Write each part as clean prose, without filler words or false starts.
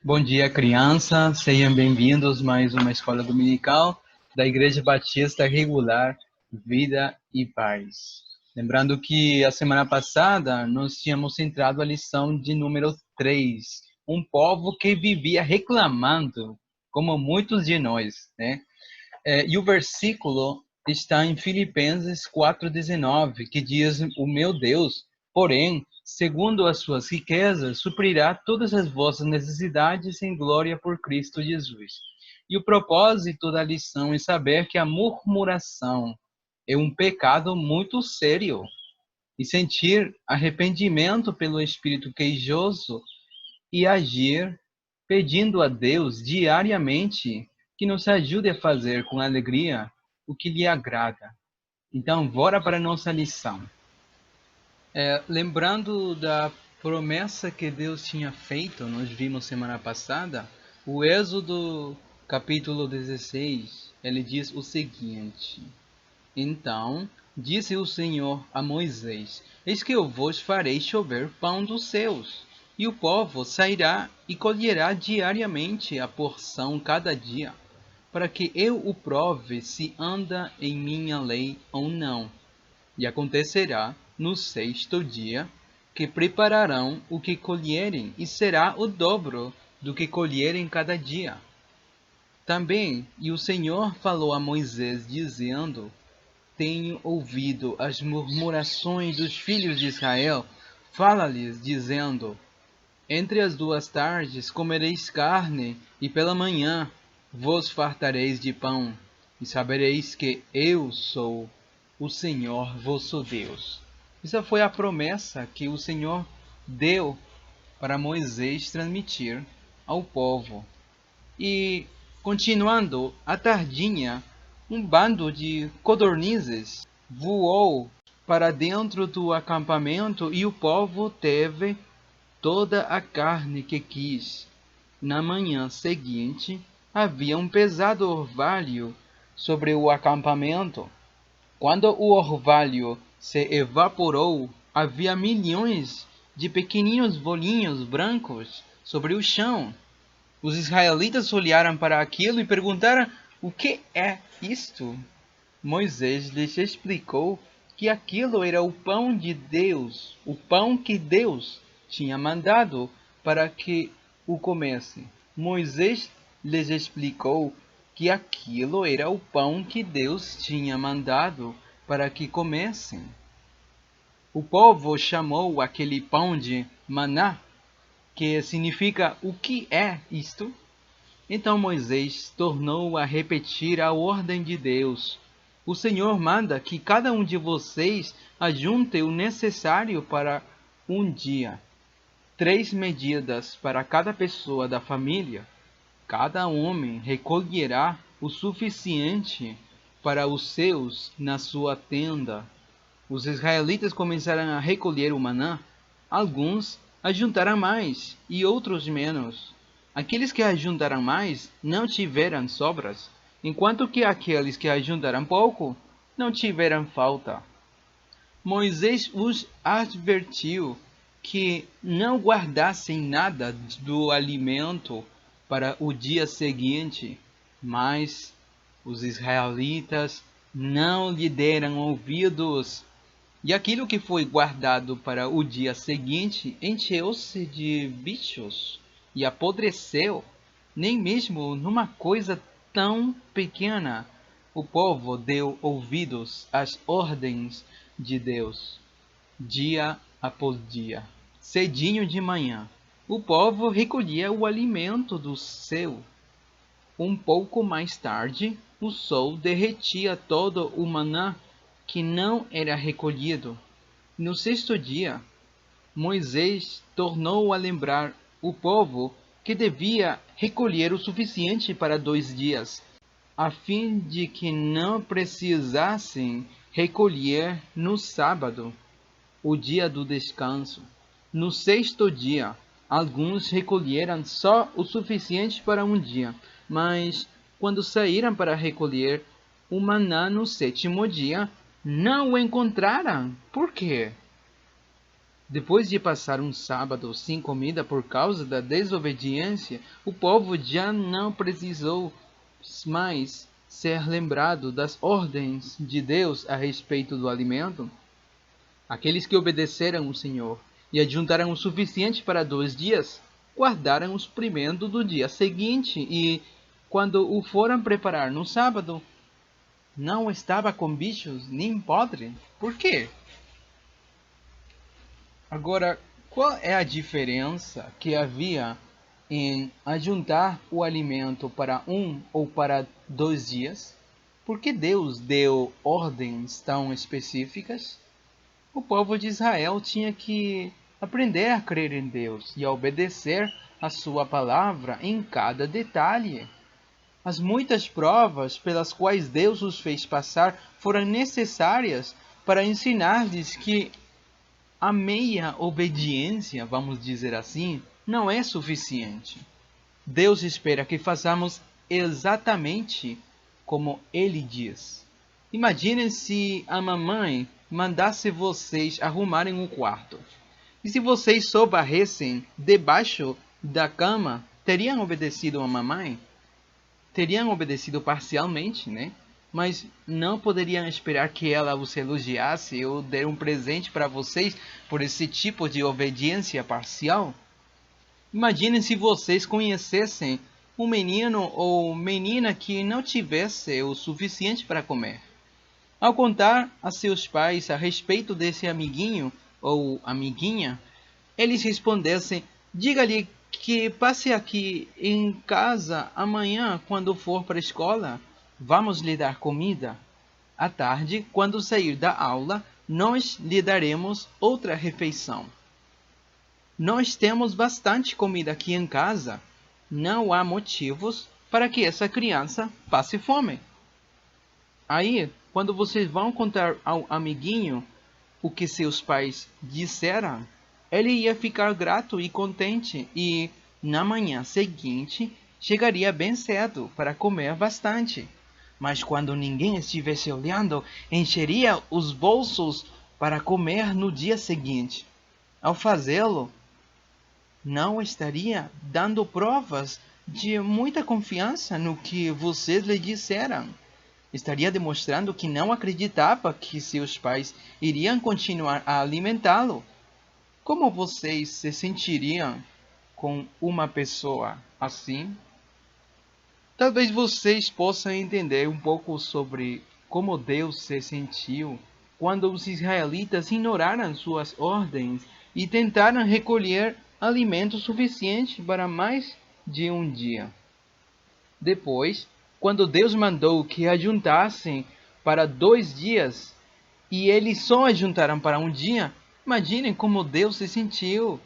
Bom dia, criança. Sejam bem-vindos a mais uma escola dominical da Igreja Batista Regular Vida e Paz. Lembrando que a semana passada nós tínhamos entrado a lição de número 3, um povo que vivia reclamando, como muitos de nós, né? E o versículo está em Filipenses 4,19, que diz: O meu Deus, porém, segundo as suas riquezas, suprirá todas as vossas necessidades em glória por Cristo Jesus. E o propósito da lição é saber que a murmuração é um pecado muito sério e sentir arrependimento pelo espírito queijoso e agir pedindo a Deus diariamente que nos ajude a fazer com alegria o que lhe agrada. Então, bora para a nossa lição. Lembrando da promessa que Deus tinha feito, nós vimos semana passada, o Êxodo capítulo 16, ele diz o seguinte: Então disse o Senhor a Moisés: Eis que eu vos farei chover pão dos céus, e o povo sairá e colherá diariamente a porção cada dia, para que eu o prove se anda em minha lei ou não. E acontecerá no sexto dia que prepararão o que colherem, e será o dobro do que colherem cada dia. Também, e o Senhor falou a Moisés, dizendo: Tenho ouvido as murmurações dos filhos de Israel. Fala-lhes, dizendo: Entre as duas tardes comereis carne, e pela manhã vos fartareis de pão, e sabereis que eu sou o Senhor vosso Deus. Essa foi a promessa que o Senhor deu para Moisés transmitir ao povo. E, continuando, à tardinha, um bando de codornizes voou para dentro do acampamento e o povo teve toda a carne que quis. Na manhã seguinte, havia um pesado orvalho sobre o acampamento. Quando o orvalho se evaporou, havia milhões de pequeninos bolinhos brancos sobre o chão. Os israelitas olharam para aquilo e perguntaram: O que é isto? Moisés lhes explicou que aquilo era o pão de Deus, o pão que Deus tinha mandado para que o comessem. Moisés lhes explicou que aquilo era o pão que Deus tinha mandado para que comessem. O povo chamou aquele pão de maná, que significa o que é isto? Então Moisés tornou a repetir a ordem de Deus. O Senhor manda que cada um de vocês ajunte o necessário para um dia, 3 medidas para cada pessoa da família. Cada homem recolherá o suficiente para os seus na sua tenda. Os israelitas começaram a recolher o maná. Alguns ajuntaram mais e outros menos. Aqueles que ajuntaram mais não tiveram sobras, enquanto que aqueles que ajuntaram pouco não tiveram falta. Moisés os advertiu que não guardassem nada do alimento para o dia seguinte, mas os israelitas não lhe deram ouvidos. E aquilo que foi guardado para o dia seguinte encheu-se de bichos e apodreceu. Nem mesmo numa coisa tão pequena o povo deu ouvidos às ordens de Deus. Dia após dia, cedinho de manhã, o povo recolhia o alimento do seu. Um pouco mais tarde, o sol derretia todo o maná que não era recolhido. No sexto dia, Moisés tornou a lembrar o povo que devia recolher o suficiente para 2 dias, a fim de que não precisassem recolher no sábado, o dia do descanso. No sexto dia, alguns recolheram só o suficiente para um dia, mas quando saíram para recolher o maná no sétimo dia, não o encontraram. Por quê? Depois de passar um sábado sem comida por causa da desobediência, o povo já não precisou mais ser lembrado das ordens de Deus a respeito do alimento. Aqueles que obedeceram o Senhor e ajuntaram o suficiente para 2 dias, guardaram os primentos do dia seguinte e, quando o foram preparar no sábado, não estava com bichos nem podre. Por quê? Agora, qual é a diferença que havia em ajuntar o alimento para 1 ou para 2 dias? Por que Deus deu ordens tão específicas? O povo de Israel tinha que aprender a crer em Deus e a obedecer a sua palavra em cada detalhe. As muitas provas pelas quais Deus os fez passar foram necessárias para ensinar-lhes que a meia obediência, vamos dizer assim, não é suficiente. Deus espera que façamos exatamente como Ele diz. Imaginem se a mamãe mandasse vocês arrumarem um quarto. E se vocês só varressem debaixo da cama, teriam obedecido a mamãe? Teriam obedecido parcialmente, né? Mas não poderiam esperar que ela os elogiasse ou der um presente para vocês por esse tipo de obediência parcial? Imaginem se vocês conhecessem um menino ou menina que não tivesse o suficiente para comer. Ao contar a seus pais a respeito desse amiguinho ou amiguinha, eles respondessem: diga-lhe que passe aqui em casa amanhã quando for para a escola. Vamos lhe dar comida. À tarde, quando sair da aula, nós lhe daremos outra refeição. Nós temos bastante comida aqui em casa. Não há motivos para que essa criança passe fome. Aí, quando vocês vão contar ao amiguinho o que seus pais disseram, ele ia ficar grato e contente e, na manhã seguinte, chegaria bem cedo para comer bastante. Mas quando ninguém estivesse olhando, encheria os bolsos para comer no dia seguinte. Ao fazê-lo, não estaria dando provas de muita confiança no que vocês lhe disseram. Estaria demonstrando que não acreditava que seus pais iriam continuar a alimentá-lo. Como vocês se sentiriam com uma pessoa assim? Talvez vocês possam entender um pouco sobre como Deus se sentiu quando os israelitas ignoraram suas ordens e tentaram recolher alimento suficiente para mais de um dia. Depois, quando Deus mandou que ajuntassem para 2 dias e eles só ajuntaram para um dia, imaginem como Deus se sentiu.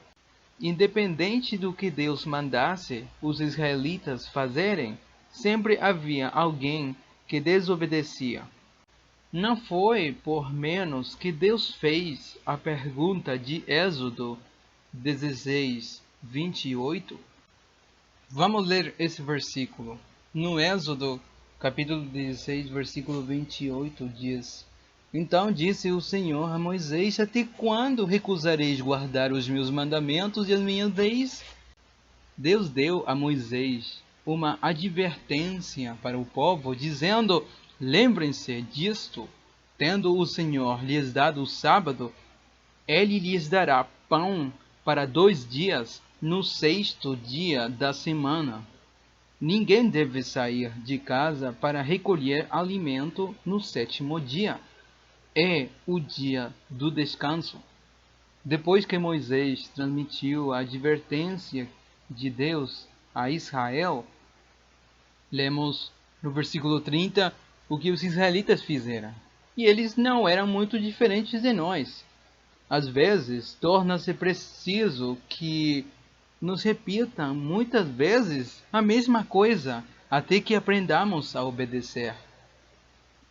Independente do que Deus mandasse os israelitas fazerem, sempre havia alguém que desobedecia. Não foi por menos que Deus fez a pergunta de Êxodo 16, 28. Vamos ler esse versículo. No Êxodo, capítulo 16, versículo 28, diz: Então disse o Senhor a Moisés: até quando recusareis guardar os meus mandamentos e as minhas leis? Deus deu a Moisés uma advertência para o povo, dizendo: lembrem-se disto, tendo o Senhor lhes dado o sábado, ele lhes dará pão para 2 dias, no 6º dia da semana. Ninguém deve sair de casa para recolher alimento no 7º dia. É o dia do descanso. Depois que Moisés transmitiu a advertência de Deus a Israel, lemos no versículo 30 o que os israelitas fizeram. E eles não eram muito diferentes de nós. Às vezes, torna-se preciso que nos repitam muitas vezes a mesma coisa, até que aprendamos a obedecer.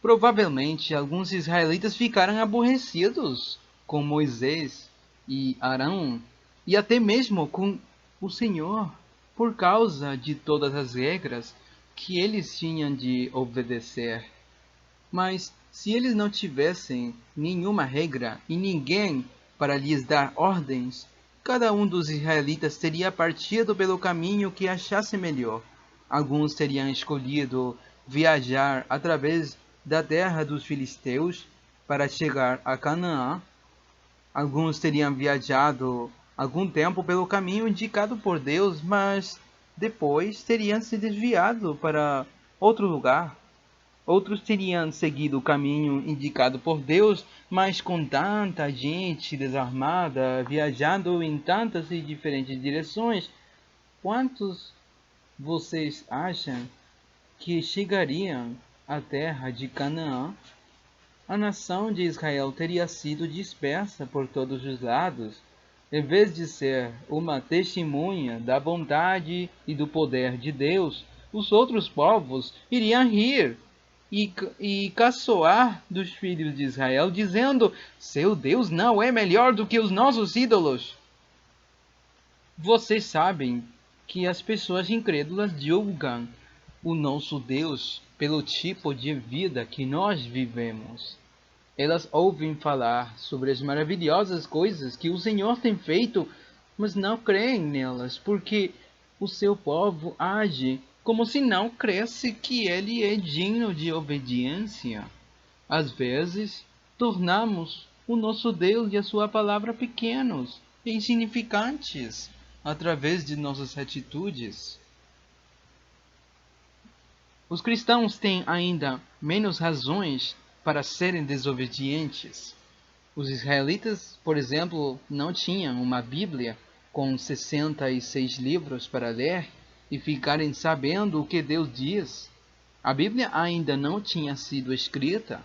Provavelmente, alguns israelitas ficaram aborrecidos com Moisés e Arão, e até mesmo com o Senhor, por causa de todas as regras que eles tinham de obedecer. Mas, se eles não tivessem nenhuma regra e ninguém para lhes dar ordens, cada um dos israelitas teria partido pelo caminho que achasse melhor. Alguns teriam escolhido viajar através da terra dos filisteus para chegar a Canaã. Alguns teriam viajado algum tempo pelo caminho indicado por Deus, mas depois teriam se desviado para outro lugar. Outros teriam seguido o caminho indicado por Deus, mas com tanta gente desarmada, viajando em tantas e diferentes direções, quantos vocês acham que chegariam à terra de Canaã? A nação de Israel teria sido dispersa por todos os lados. Em vez de ser uma testemunha da bondade e do poder de Deus, os outros povos iriam rir e caçoar dos filhos de Israel, dizendo: seu Deus não é melhor do que os nossos ídolos. Vocês sabem que as pessoas incrédulas julgam o nosso Deus pelo tipo de vida que nós vivemos. Elas ouvem falar sobre as maravilhosas coisas que o Senhor tem feito, mas não creem nelas, porque o seu povo age como se não cresce que ele é digno de obediência. Às vezes, tornamos o nosso Deus e a sua palavra pequenos e insignificantes através de nossas atitudes. Os cristãos têm ainda menos razões para serem desobedientes. Os israelitas, por exemplo, não tinham uma Bíblia com 66 livros para ler e ficarem sabendo o que Deus diz. A Bíblia ainda não tinha sido escrita.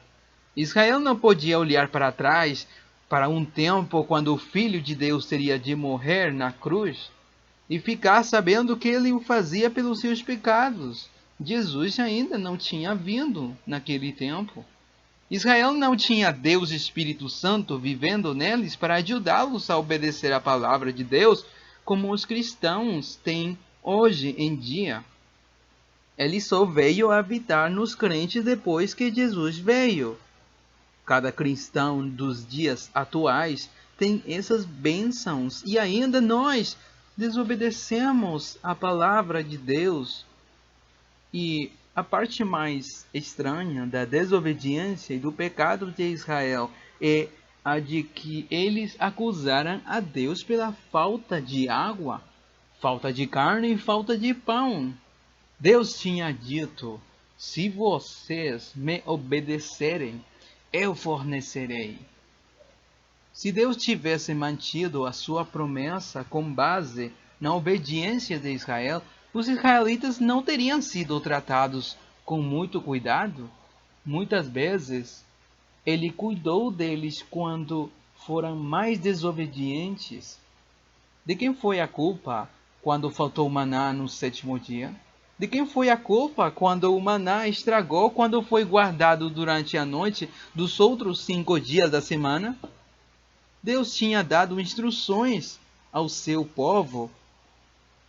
Israel não podia olhar para trás para um tempo quando o Filho de Deus teria de morrer na cruz e ficar sabendo que ele o fazia pelos seus pecados. Jesus ainda não tinha vindo naquele tempo. Israel não tinha Deus Espírito Santo vivendo neles para ajudá-los a obedecer a palavra de Deus, como os cristãos têm hoje em dia. Ele só veio habitar nos crentes depois que Jesus veio. Cada cristão dos dias atuais tem essas bênçãos e ainda nós desobedecemos a palavra de Deus. E a parte mais estranha da desobediência e do pecado de Israel é a de que eles acusaram a Deus pela falta de água, falta de carne e falta de pão. Deus tinha dito: se vocês me obedecerem, eu fornecerei. Se Deus tivesse mantido a sua promessa com base na obediência de Israel, os israelitas não teriam sido tratados com muito cuidado. Muitas vezes, ele cuidou deles quando foram mais desobedientes. De quem foi a culpa quando faltou maná no 7º dia? De quem foi a culpa quando o maná estragou quando foi guardado durante a noite dos outros 5 dias da semana? Deus tinha dado instruções ao seu povo.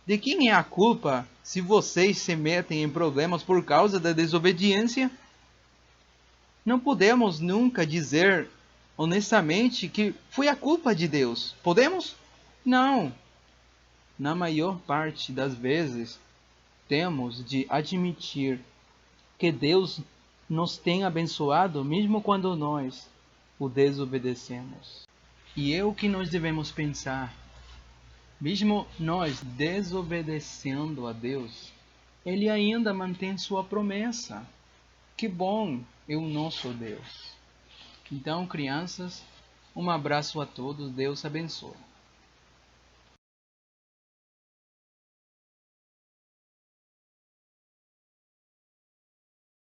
De quem é a culpa se vocês se metem em problemas por causa da desobediência? Não podemos nunca dizer honestamente que foi a culpa de Deus. Podemos? Não. Na maior parte das vezes, temos de admitir que Deus nos tem abençoado mesmo quando nós o desobedecemos. E é o que nós devemos pensar. Mesmo nós desobedecendo a Deus, Ele ainda mantém sua promessa. Que bom é o nosso Deus. Então, crianças, um abraço a todos. Deus abençoe.